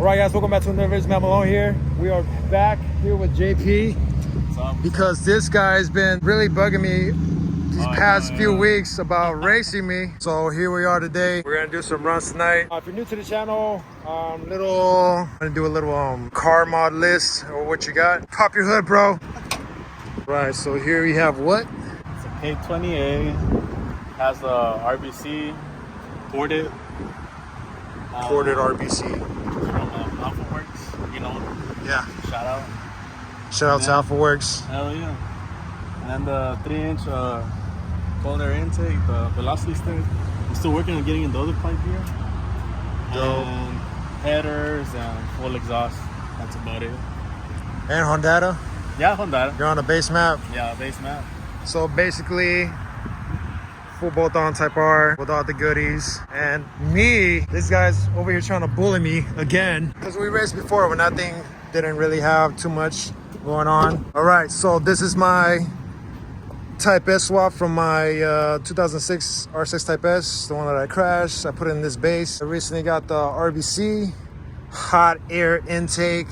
Alright guys, welcome back to another video. Matt Malone here. We are back here with JP because this guy's been really bugging me these past few weeks about racing me. So here we are today. We're gonna do some runs tonight. If you're new to the channel, I'm gonna do a little car mod list or what you got. Pop your hood, bro. Right, so here we have what? It's a K20A. Has a RBC ported. Ported RBC. From AlphaWorks, you know. Yeah. Shout out. Shout out to AlphaWorks. Hell yeah. And the 3-inch cold air intake, the velocity stick. I'm still working on getting in the other pipe here. Dope. And headers and full exhaust. That's about it. And Honda. Yeah, Honda. You're on a base map. Yeah, base map. So basically, full bolt-on Type R without the goodies. And me, this guy's over here trying to bully me again. Because we raced before when that thing didn't really have too much going on. All right, so this is my Type S swap from my 2006 RSX Type S, the one that I crashed. I put in this base. I recently got the RBC, hot air intake,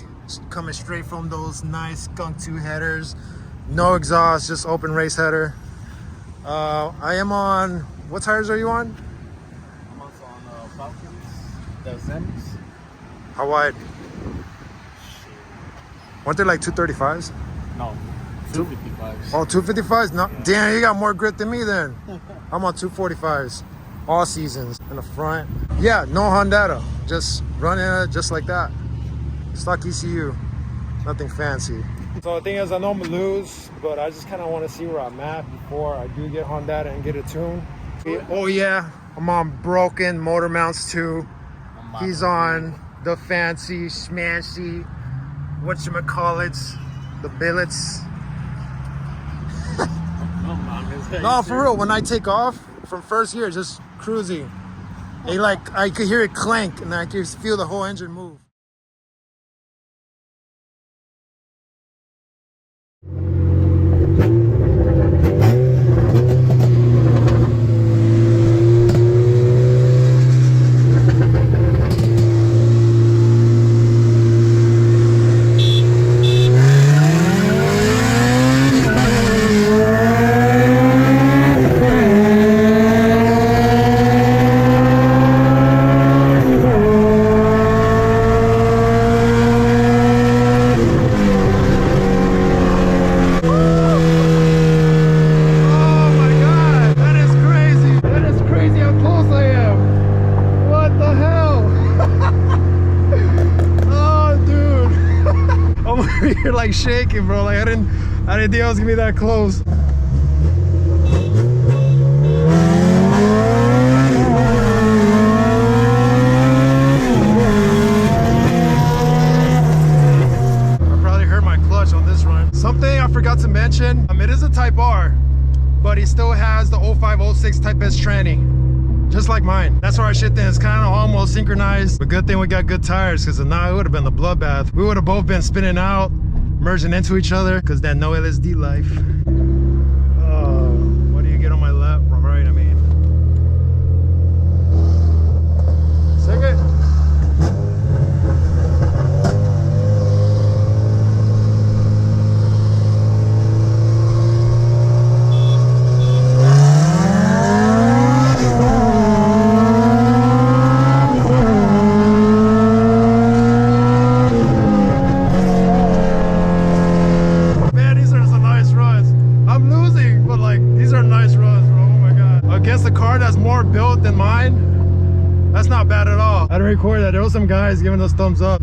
coming straight from those nice Skunk 2 headers. No exhaust, just open race header. I am on, what tires are you on? I'm also on Falcons, the Zems. How wide? Weren't they like 235s? No, 255s. Oh, 255s? No, yeah. Damn, you got more grit than me then. I'm on 245s, all seasons in the front. Yeah, no Honda, just running it just like that. Stock ECU, nothing fancy. So the thing is, I know I'm gonna lose, but I just kind of want to see where I'm at before I do get Honda and get a tune. Oh yeah, I'm on broken motor mounts too. He's on the fancy, schmancy, whatchamacallits, the billets. No, for real, when I take off from first gear, just cruising, I could hear it clank and I could feel the whole engine move. You're like shaking, bro. Like I didn't think I was gonna be that close. I probably hurt my clutch on this run. Something I forgot to mention, it is a Type R, but he still has the 0506 Type S tranny. Just like mine. That's where our shit then is kind of almost synchronized. But good thing we got good tires, because if not, it would have been the bloodbath. We would have both been spinning out, merging into each other, because that no LSD life. Oh, what do you get on my left? Right, I mean. Sing it. Built than mine, that's not bad at all. I didn't record that. There was some guys giving us thumbs up.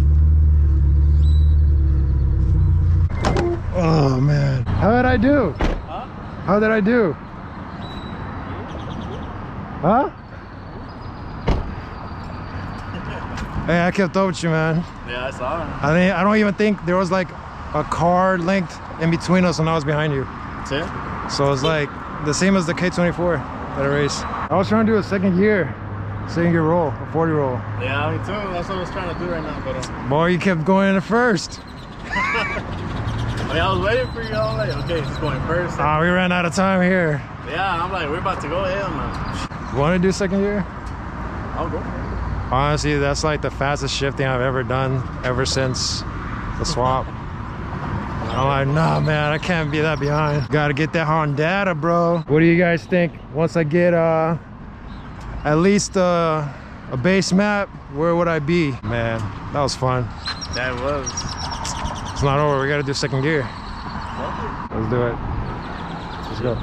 Oh man, how did I do? Huh? How did I do? Huh? Hey, I kept up with you, man. Yeah, I saw him. I don't even think there was like a car linked in between us when I was behind you. That's it? So it's like the same as the K24 that I race. I was trying to do a second gear roll, a 40 roll. Yeah, me too. That's what I was trying to do right now. But boy, you kept going in the first. I was waiting for you. I was like, okay, he's going first. Ah, we ran out of time here. Yeah, I'm like, we're about to go. Hell no. You want to do second gear? I'll go for it. Honestly, that's like the fastest shifting I've ever done ever since the swap. I'm like, nah, man, I can't be that behind. Gotta get that Honda, bro. What do you guys think? Once I get at least a base map, where would I be? Man, that was fun. That was. It's not over. We gotta do second gear. Let's do it. Let's go.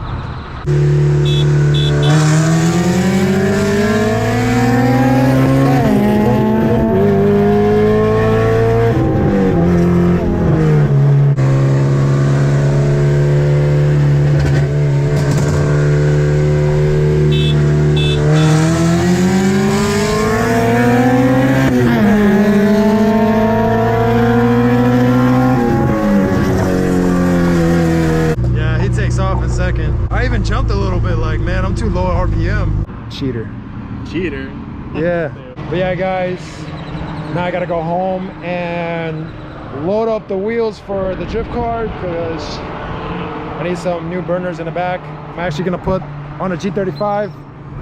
I even jumped a little bit, like, man, I'm too low at RPM. Cheater. Yeah. But yeah, guys, now I gotta go home and load up the wheels for the drift car because I need some new burners in the back. I'm actually gonna put on a G35.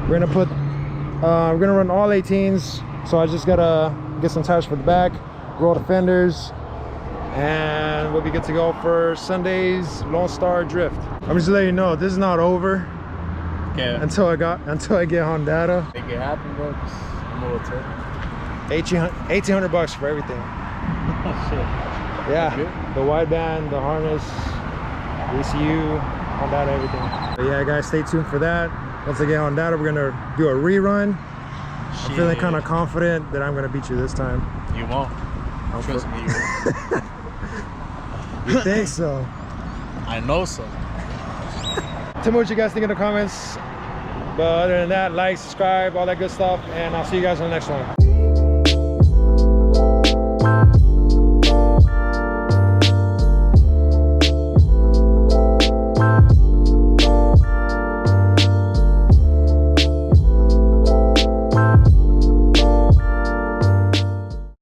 We're gonna run all 18s, so I just gotta get some tires for the back, roll the fenders, and we'll be good to go for Sunday's Lone Star Drift. I'm just letting you know this is not over. Okay. Until I get Honda. Make it happen, bro. I'm a little tight. $1,800 for everything. Oh shit. Yeah. The wideband, the harness, the ECU, Honda, everything. But yeah, guys, stay tuned for that. Once I get Honda, we're gonna do a rerun. I'm feeling kind of confident that I'm gonna beat you this time. You won't. Trust me, you won't. You think so? I know so. Tell me what you guys think in the comments. But other than that, like, subscribe, all that good stuff, and I'll see you guys on the next one.